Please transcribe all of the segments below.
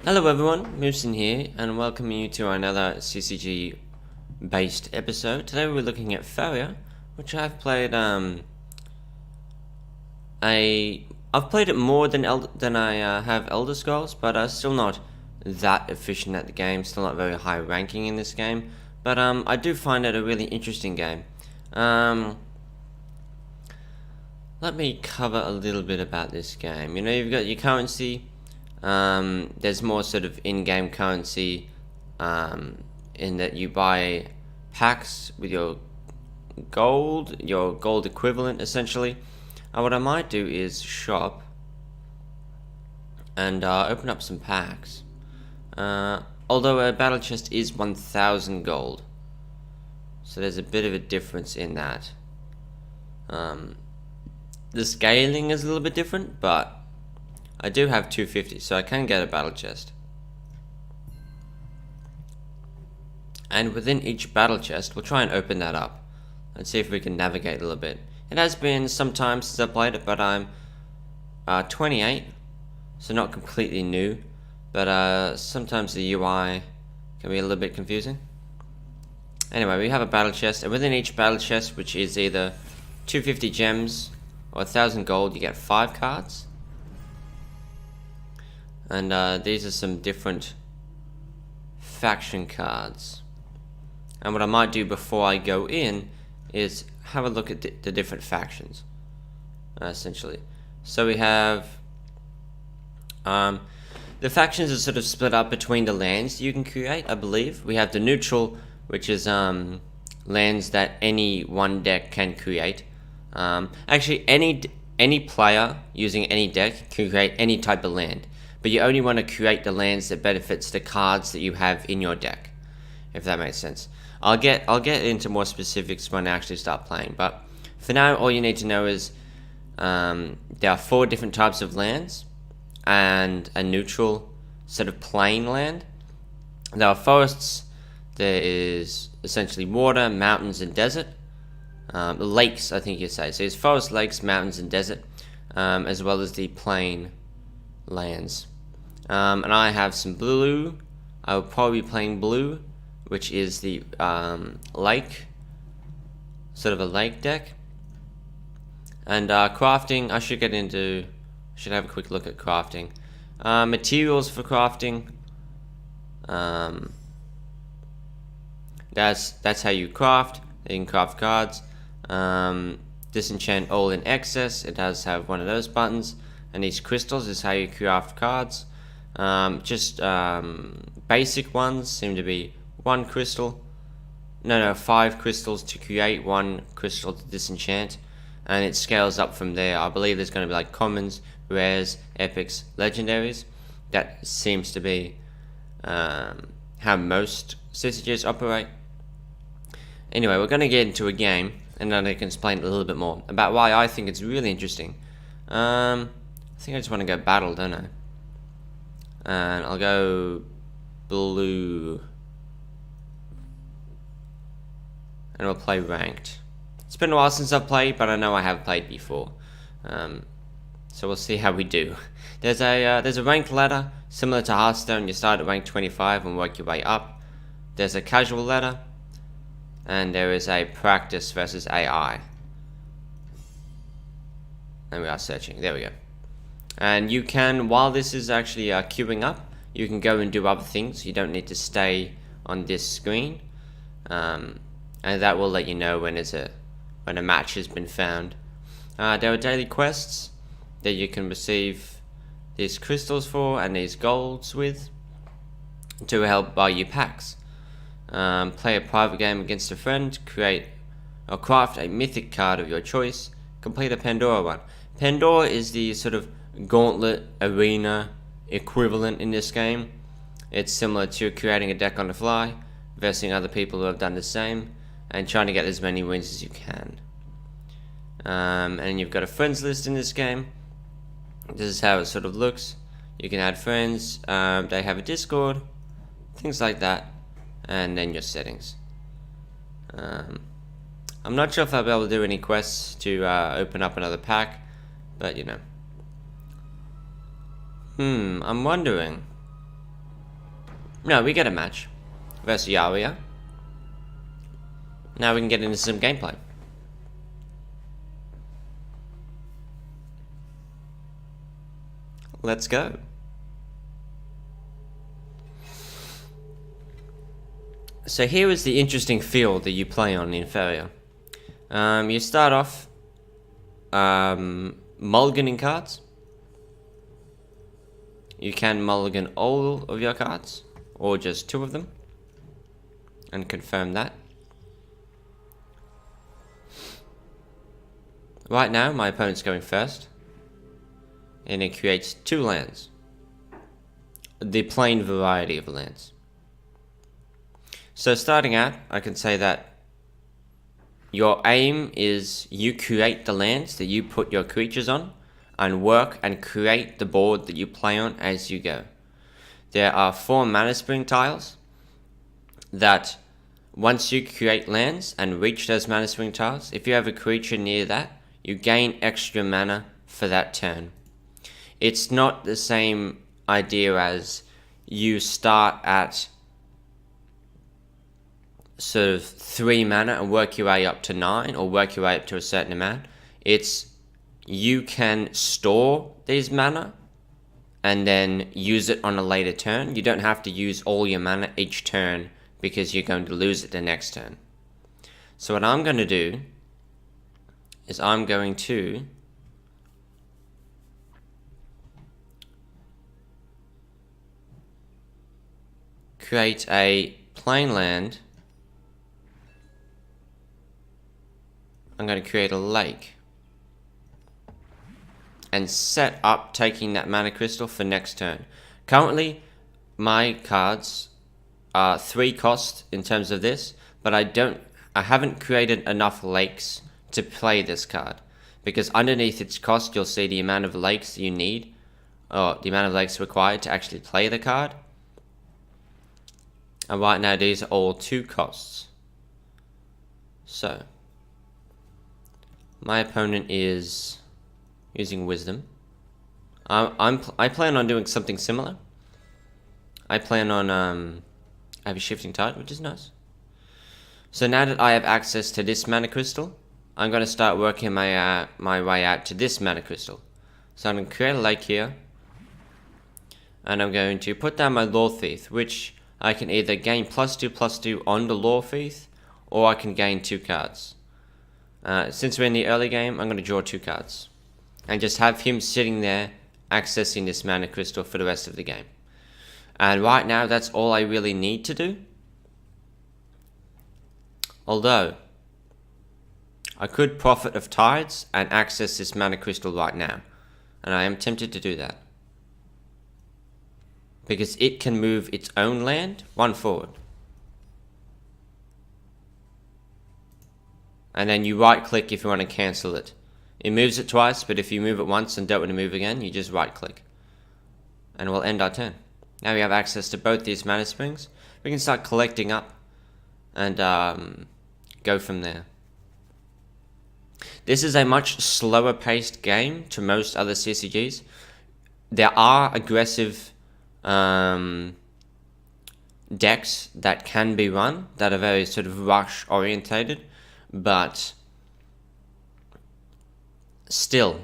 Hello everyone, Moosin here, and welcome you to another CCG based episode. Today we're looking at Faeria, which I've played. I've played it more than I have Elder Scrolls, but still not that efficient at the game. Still not very high ranking in this game, but I do find it a really interesting game. Let me cover a little bit about this game. You know, you've got your currency. There's more sort of in-game currency in that you buy packs with your gold equivalent essentially. What I might do is shop and open up some packs. Although a battle chest is 1,000 gold, so there's a bit of a difference in that. The scaling is a little bit different, but I do have 250, so I can get a battle chest. And within each battle chest, we'll try and open that up and see if we can navigate a little bit. It has been some time since I played it, but I'm 28, so not completely new, but sometimes the UI can be a little bit confusing. Anyway, we have a battle chest, and within each battle chest, which is either 250 gems or 1,000 gold, you get 5 cards. And these are some different faction cards. And what I might do before I go in is have a look at the different factions, essentially. So we have the factions are sort of split up between the lands you can create, I believe. We have the neutral, which is lands that any one deck can create. Actually, any player using any deck can create any type of land, but you only want to create the lands that benefits the cards that you have in your deck, if that makes sense. I'll get into more specifics when I actually start playing, but for now, all you need to know is there are 4 different types of lands and a neutral sort of plain land. There are forests. There is essentially water, mountains, and desert. Lakes, I think you say. So there's forest, lakes, mountains, and desert, as well as the plain lands. And I have some blue. I will probably be playing blue, which is the lake, sort of a lake deck. And crafting, I should have a quick look at crafting. Materials for crafting. That's how you craft. You can craft cards. Disenchant all in excess. It does have one of those buttons. And these crystals is how you craft cards. Basic ones seem to be 1 crystal. No, 5 crystals to create, 1 crystal to disenchant. And it scales up from there. I believe there's going to be like commons, rares, epics, legendaries. That seems to be how most CCGs operate. Anyway, we're going to get into a game, and then I can explain a little bit more about why I think it's really interesting. I think I just want to go battle, don't I? And I'll go blue. And we'll play ranked. It's been a while since I've played, but I know I have played before. So we'll see how we do. There's a ranked ladder, similar to Hearthstone. You start at rank 25 and work your way up. There's a casual ladder. And there is a practice versus AI. And we are searching. There we go. And you can, while this is actually queuing up, you can go and do other things. You don't need to stay on this screen. And that will let you know when a match has been found. There are daily quests that you can receive these crystals for and these golds with to help buy you packs. Play a private game against a friend, create or craft a mythic card of your choice, complete a Pandora one. Pandora is the sort of gauntlet arena equivalent in this game. It's similar to creating a deck on the fly, versing other people who have done the same, and trying to get as many wins as you can. And you've got a friends list in this game. This is how it sort of looks. You can add friends, they have a Discord, things like that. And then your settings. I'm not sure if I'll be able to do any quests to open up another pack, but you know. I'm wondering No, we get a match versus Yaria. Now we can get into some gameplay. Let's go. So here is the interesting field that you play on in Faeria. You start off mulliganing cards. You can mulligan all of your cards, or just 2 of them, and confirm that. Right now, my opponent's going first, and it creates 2 lands. The plain variety of lands. So starting out, I can say that your aim is you create the lands that you put your creatures on, and work and create the board that you play on as you go. There are 4 mana spring tiles that once you create lands and reach those mana spring tiles, if you have a creature near that, you gain extra mana for that turn. It's not the same idea as you start at sort of 3 mana and work your way up to 9, or work your way up to a certain amount. It's you can store these mana and then use it on a later turn. You don't have to use all your mana each turn because you're going to lose it the next turn. So what I'm going to do is I'm going to create a plain land. I'm going to create a lake and set up taking that mana crystal for next turn. Currently, my cards are 3 cost in terms of this, but I haven't created enough lakes to play this card, because underneath its cost you'll see the amount of lakes you need, or the amount of lakes required to actually play the card. And right now these are all 2 costs. So my opponent is using Wisdom. I plan on doing something similar. I plan on I have a Shifting Tide, which is nice. So now that I have access to this mana crystal, I'm going to start working my way out to this mana crystal. So I'm going to create a lake here, and I'm going to put down my Lore Thief, which I can either gain +2/+2 on the Lore Thief, or I can gain 2 cards. Since we're in the early game, I'm going to draw 2 cards, and just have him sitting there accessing this mana crystal for the rest of the game. And right now, that's all I really need to do. Although, I could profit of Tides and access this mana crystal right now, and I am tempted to do that, because it can move its own land 1 forward. And then you right click if you want to cancel it. It moves it twice, but if you move it once and don't want to move again, you just right click. And we'll end our turn. Now we have access to both these mana springs. We can start collecting up and go from there. This is a much slower paced game to most other CCGs. There are aggressive decks that can be run that are very sort of rush orientated, but still,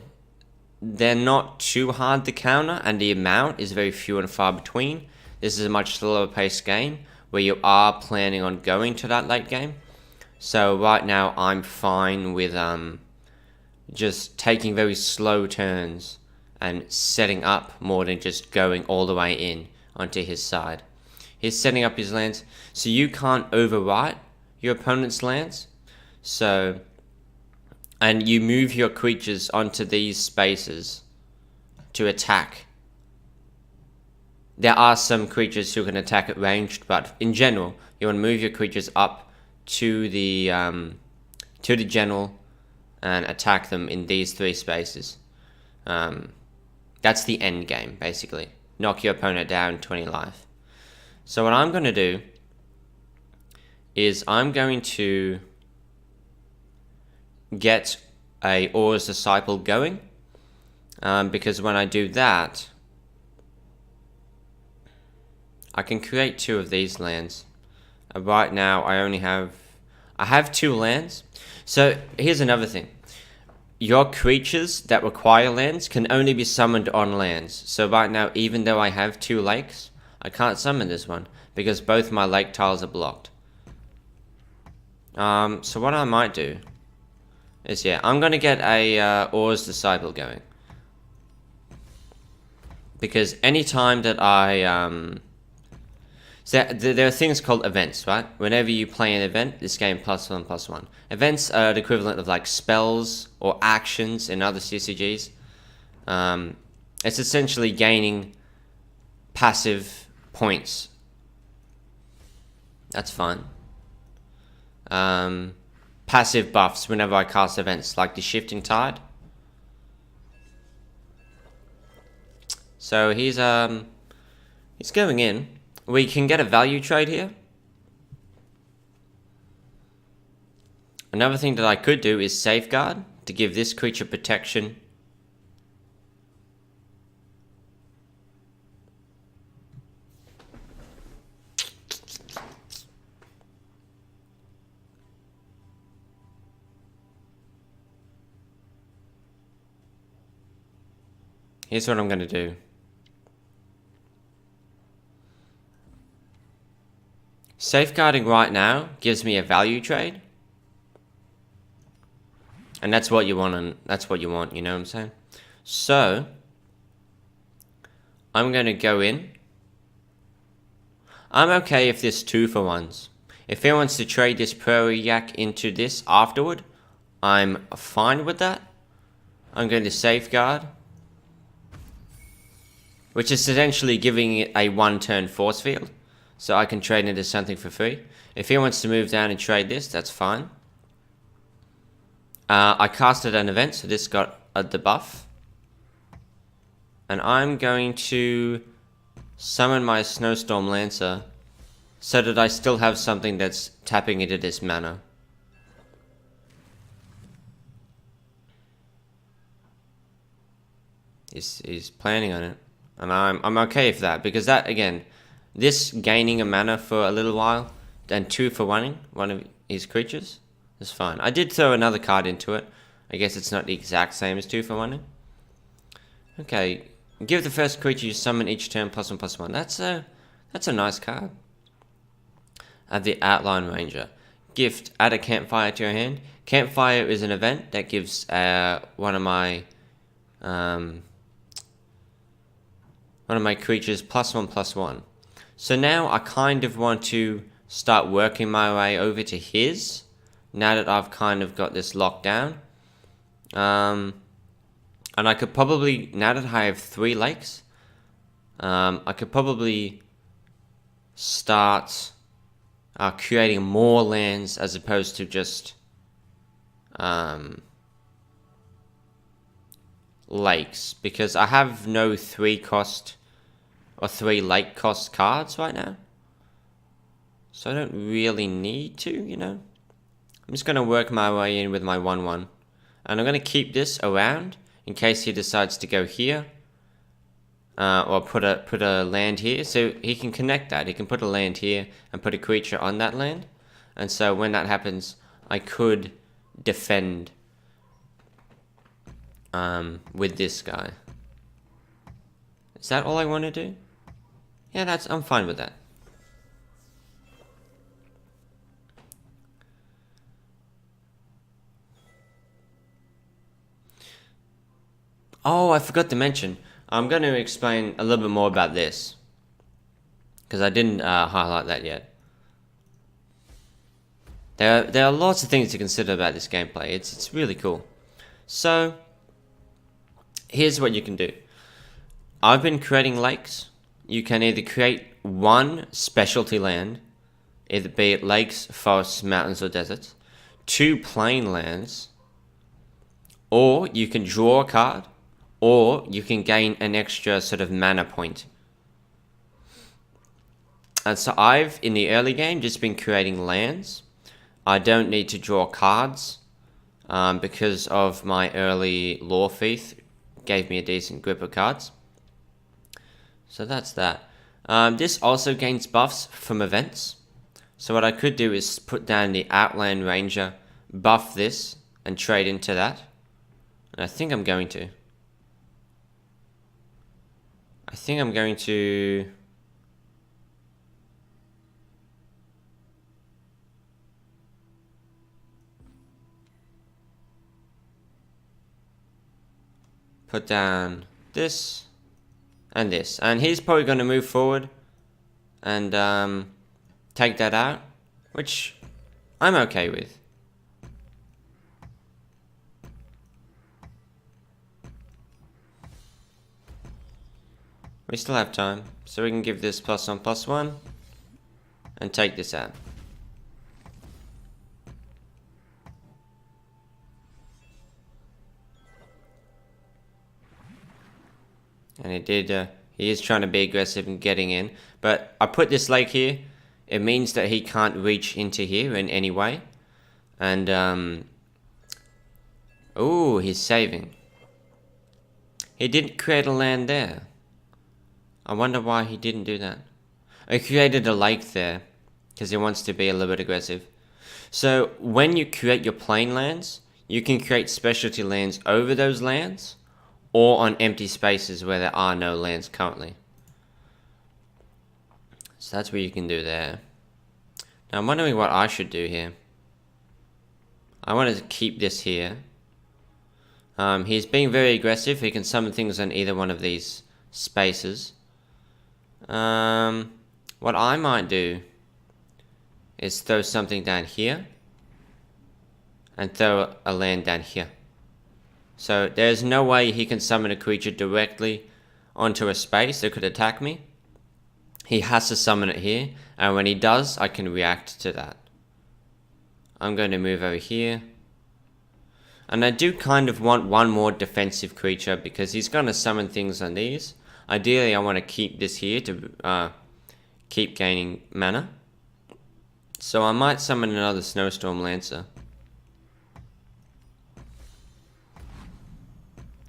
they're not too hard to counter, and the amount is very few and far between. This is a much slower paced game where you are planning on going to that late game. So right now I'm fine with just taking very slow turns and setting up more than just going all the way in onto his side. He's setting up his lands, so you can't overwrite your opponent's lands. So, and you move your creatures onto these spaces to attack. There are some creatures who can attack at ranged, but in general, you want to move your creatures up to the general and attack them in these 3 spaces. That's the end game, basically. Knock your opponent down 20 life. So what I'm going to do is I'm going to get a Aura's Disciple going, because when I do that, I can create 2 of these lands. Right now, I have 2 lands. So here's another thing. Your creatures that require lands can only be summoned on lands. So right now, even though I have 2 lakes, I can't summon this one because both my lake tiles are blocked. So what I might do is, I'm gonna get a Or's Disciple going. Because anytime that so there are things called events, right? Whenever you play an event, this game +1/+1. Events are the equivalent of like spells or actions in other CCGs. It's essentially gaining passive points. That's fun. Passive buffs whenever I cast events, like the Shifting Tide. So he's going in. We can get a value trade here. Another thing that I could do is Safeguard to give this creature protection. Here's what I'm going to do. Safeguarding right now gives me a value trade. And that's what you want, you know what I'm saying? So, I'm going to go in. I'm okay if this 2-for-1s. If he wants to trade this Prairie Yak into this afterward, I'm fine with that. I'm going to Safeguard, which is essentially giving it a 1-turn force field. So I can trade into something for free. If he wants to move down and trade this, that's fine. I casted an event, so this got a debuff. And I'm going to summon my Snowstorm Lancer so that I still have something that's tapping into this mana. He's planning on it. And I'm okay with that, because that, again, this gaining a mana for a little while, then 2-for-1ing one of his creatures, is fine. I did throw another card into it. I guess it's not the exact same as 2-for-1ing. Okay, give the first creature you summon each turn +1/+1. That's a nice card. Add the Outline Ranger. Gift, add a Campfire to your hand. Campfire is an event that gives one of my creatures +1/+1. So now I kind of want to start working my way over to his, now that I've kind of got this locked down. And I could probably, now that I have 3 lakes, I could probably start creating more lands as opposed to just lakes, because I have no 3-cost or 3 lake cost cards right now. So I don't really need to, you know. I'm just going to work my way in with my 1/1. And I'm going to keep this around in case he decides to go here. Or put a land here. So he can connect that. He can put a land here and put a creature on that land. And so when that happens, I could defend with this guy. Is that all I want to do? Yeah, I'm fine with that. Oh, I forgot to mention. I'm going to explain a little bit more about this, because I didn't highlight that yet. There are lots of things to consider about this gameplay. It's really cool. So, here's what you can do. I've been creating lakes. You can either create 1 specialty land, either be it lakes, forests, mountains, or deserts, 2 plain lands, or you can draw a card, or you can gain an extra sort of mana point. And so I've, in the early game, just been creating lands. I don't need to draw cards because of my early Lore Thief gave me a decent grip of cards. So that's that. This also gains buffs from events. So what I could do is put down the Outland Ranger, buff this, and trade into that. And I think I'm going to. Put down this and this. And he's probably going to move forward and take that out, which I'm okay with. We still have time, so we can give this +1/+1 and take this out. And he is trying to be aggressive and getting in. But I put this lake here. It means that he can't reach into here in any way. And, oh, he's saving. He didn't create a land there. I wonder why he didn't do that. He created a lake there because he wants to be a little bit aggressive. So when you create your plain lands, you can create specialty lands over those lands, or on empty spaces where there are no lands currently. So that's what you can do there. Now I'm wondering what I should do here. I wanted to keep this here. He's being very aggressive. He can summon things on either one of these spaces. What I might do is throw something down here and throw a land down here. So there's no way he can summon a creature directly onto a space that could attack me. He has to summon it here, and when he does, I can react to that. I'm going to move over here. And I do kind of want one more defensive creature because he's going to summon things on these. Ideally, I want to keep this here to keep gaining mana. So I might summon another Snowstorm Lancer.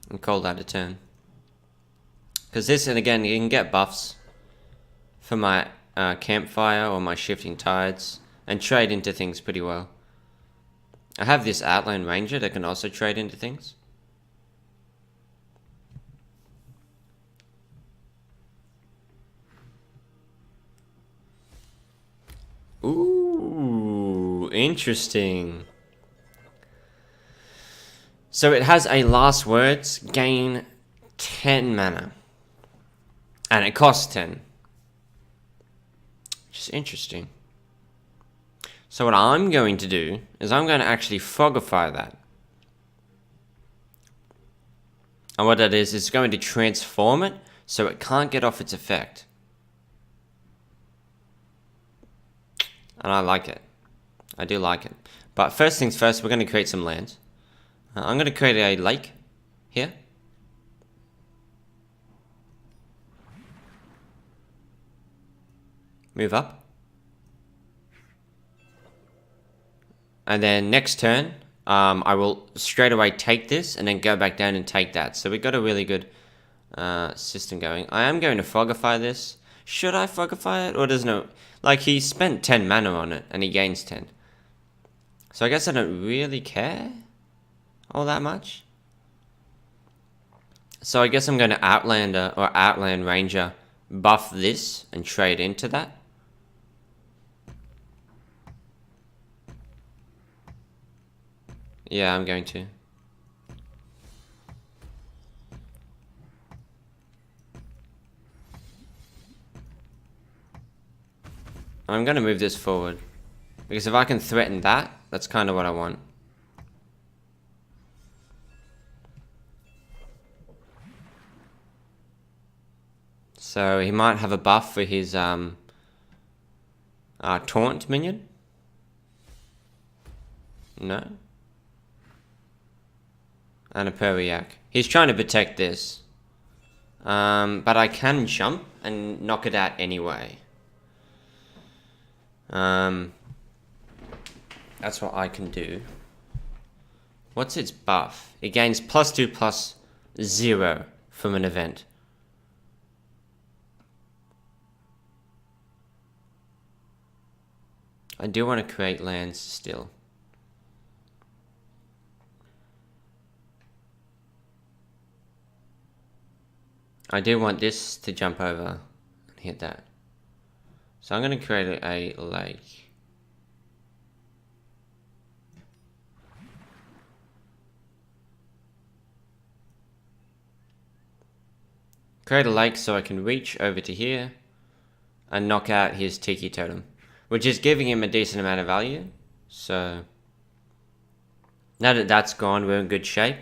And call that a turn. Because this, and again, you can get buffs for my Campfire or my Shifting Tides and trade into things pretty well. I have this Outland Ranger that can also trade into things. Ooh, interesting. So it has a last words, gain 10 mana. And it costs 10. Which is interesting. So what I'm going to do is I'm going to actually Frogify that. And what that is going to transform it so it can't get off its effect. And I like it. I do like it. But first things first, we're going to create some lands. I'm going to create a lake here. Move up. And then next turn, I will straight away take this and then go back down and take that. So we've got a really good system going. I am going to Frogify this. Should I Frogify it? Or there's no... Like, he spent 10 mana on it and he gains 10. So I guess I don't really care all that much. So I guess I'm going to Outlander or Outland Ranger buff this and trade into that. Yeah, I'm going to. I'm going to move this forward. Because if I can threaten that, that's kind of what I want. So he might have a buff for his Taunt minion. No. And a Faeria. He's trying to protect this. But I can jump and knock it out anyway. That's what I can do. What's its buff? It gains +2/+0 from an event. I do want to create lands still. I do want this to jump over and hit that. So I'm going to create a lake. Create a lake so I can reach over to here and knock out his Tiki Totem, which is giving him a decent amount of value. So now that that's gone, we're in good shape.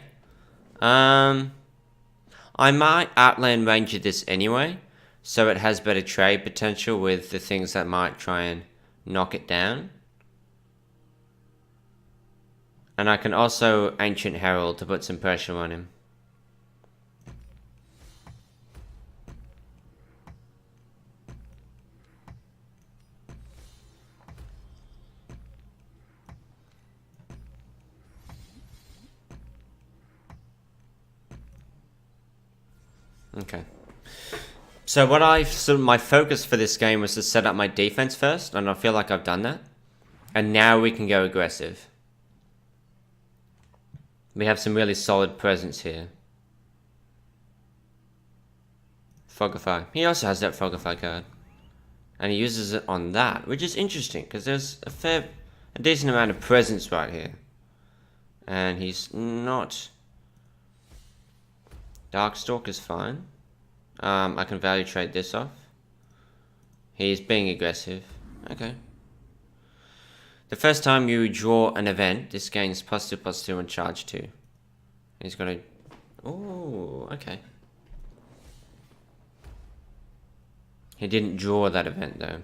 I might Outland Ranger this anyway, so it has better trade potential with the things that might try and knock it down. And I can also Ancient Herald to put some pressure on him. Okay. So my focus for this game was to set up my defense first, and I feel like I've done that. And now we can go aggressive. We have some really solid presence here. Fogify. He also has that Fogify card. And he uses it on that, which is interesting, because there's a decent amount of presence right here. And he's not... Darkstalk is fine. I can value trade this off. He's being aggressive. Okay. The first time you draw an event, this gains +2/+2 and charge 2. He's gonna... Oh, okay. He didn't draw that event though.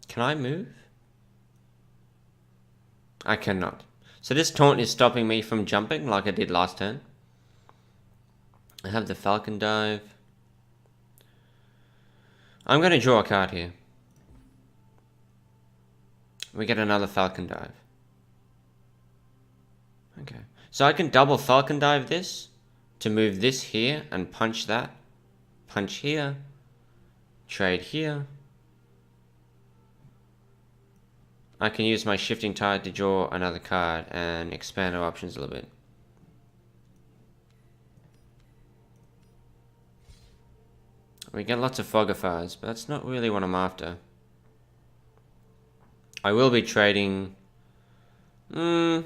Can I move? I cannot. So this taunt is stopping me from jumping like I did last turn. I have the Falcon Dive. I'm going to draw a card here. We get another Falcon Dive. Okay. So I can double Falcon Dive this to move this here and punch that. Punch here. Trade here. I can use my Shifting Tide to draw another card and expand our options a little bit. We get lots of Fogifiers, but that's not really what I'm after. I will be trading... I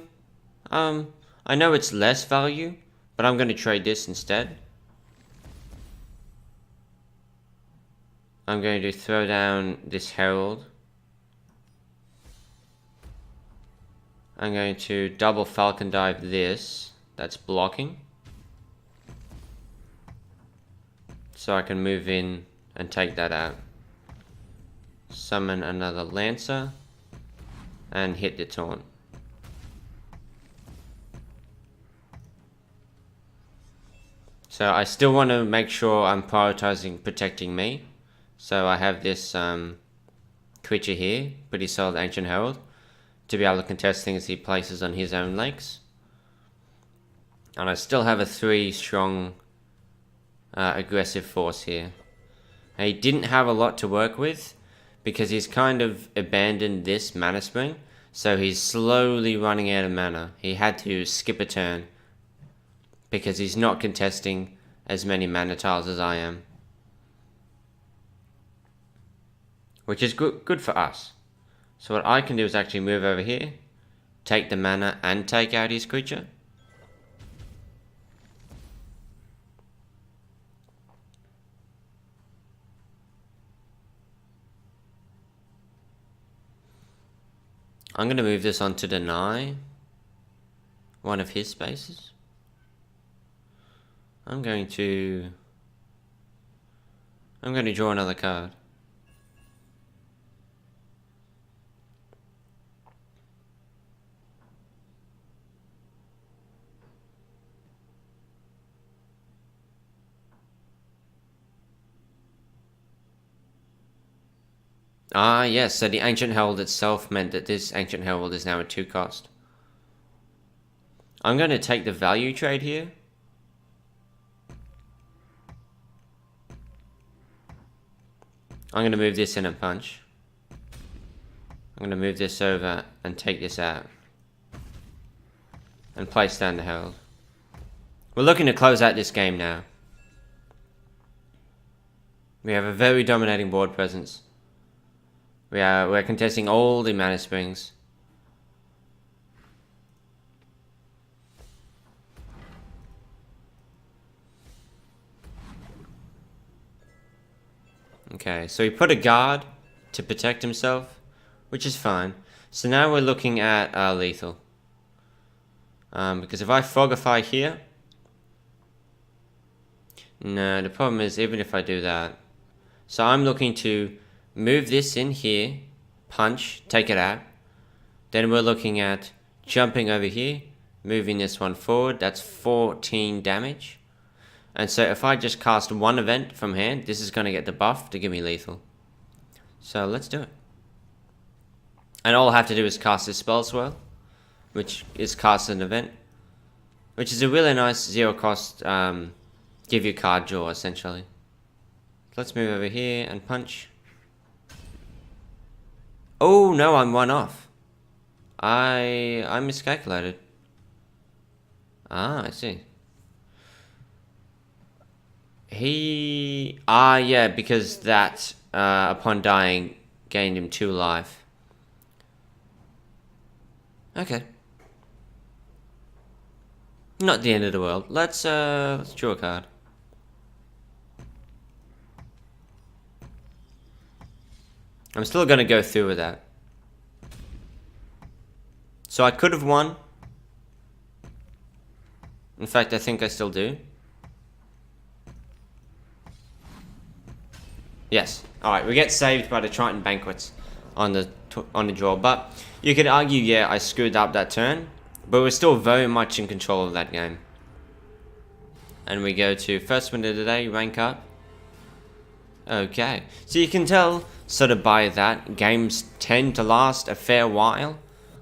know it's less value, but I'm going to trade this instead. I'm going to throw down this Herald. I'm going to double Falcon Dive this. That's blocking. So I can move in and take that out. Summon another Lancer. And hit the taunt. So I still want to make sure I'm prioritizing protecting me. So I have this creature here, pretty solid Ancient Herald, to be able to contest things he places on his own lakes. And I still have a 3 strong aggressive force here. And he didn't have a lot to work with because he's kind of abandoned this mana spring, so he's slowly running out of mana. He had to skip a turn because he's not contesting as many mana tiles as I am, which is good for us. So what I can do is actually move over here, take the mana and take out his creature. I'm going to move this on to deny one of his spaces. I'm going to draw another card. Ah, yes, so the Ancient Herald itself meant that this Ancient Herald is now a 2 cost. I'm going to take the value trade here. I'm gonna move this in and punch. I'm gonna move this over and take this out. And place down the herald. We're looking to close out this game now. We have a very dominating board presence. We're contesting all the mana springs. Okay, so he put a guard to protect himself, which is fine. So now we're looking at lethal. Because if I Frogify here... No, the problem is even if I do that... So I'm looking to move this in here, punch, take it out. Then we're looking at jumping over here, moving this one forward. That's 14 damage. And so if I just cast one event from hand, this is going to get the buff to give me lethal. So let's do it. And all I have to do is cast this spell swirl, which is cast an event, which is a really nice zero cost, give you card draw essentially. Let's move over here and punch. Oh no, I'm one off. I miscalculated. Ah, I see. Yeah, because that, upon dying, gained him 2 life. Okay. Not the end of the world. Let's draw a card. I'm still gonna go through with that. So I could have won. In fact, I think I still do. Yes. Alright, we get saved by the Triton Banquets on the draw. But you could argue, yeah, I screwed up that turn. But we're still very much in control of that game. And we go to first win of the day, rank up. Okay. So you can tell, sort of by that, games tend to last a fair while.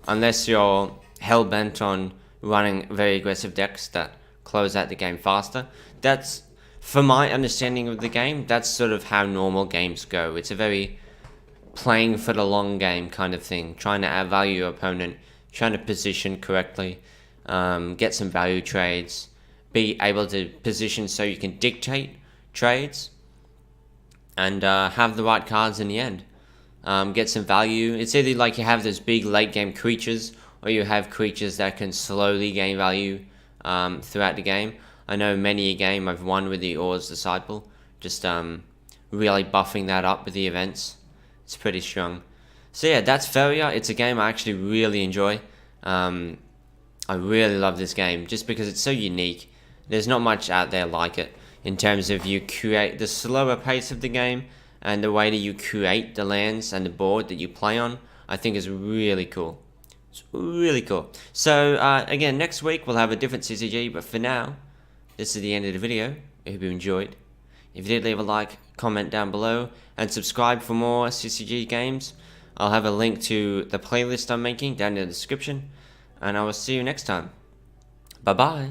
Unless you're hell-bent on running very aggressive decks that close out the game faster. That's... For my understanding of the game, that's sort of how normal games go. It's a very playing for the long game kind of thing. Trying to add value to your opponent. Trying to position correctly. Get some value trades. Be able to position so you can dictate trades. And have the right cards in the end. Get some value. It's either like you have those big late game creatures. Or you have creatures that can slowly gain value throughout the game. I know many a game I've won with the Aur's Disciple, just really buffing that up with the events. It's pretty strong. So yeah, that's Faeria. It's a game I actually really enjoy. I really love this game, just because it's so unique. There's not much out there like it, in terms of you create the slower pace of the game, and the way that you create the lands and the board that you play on, I think is really cool. It's really cool. So again, next week we'll have a different CCG, but for now, this is the end of the video. I hope you enjoyed. If you did, leave a like, comment down below, and subscribe for more CCG games. I'll have a link to the playlist I'm making down in the description, and I will see you next time. Bye bye.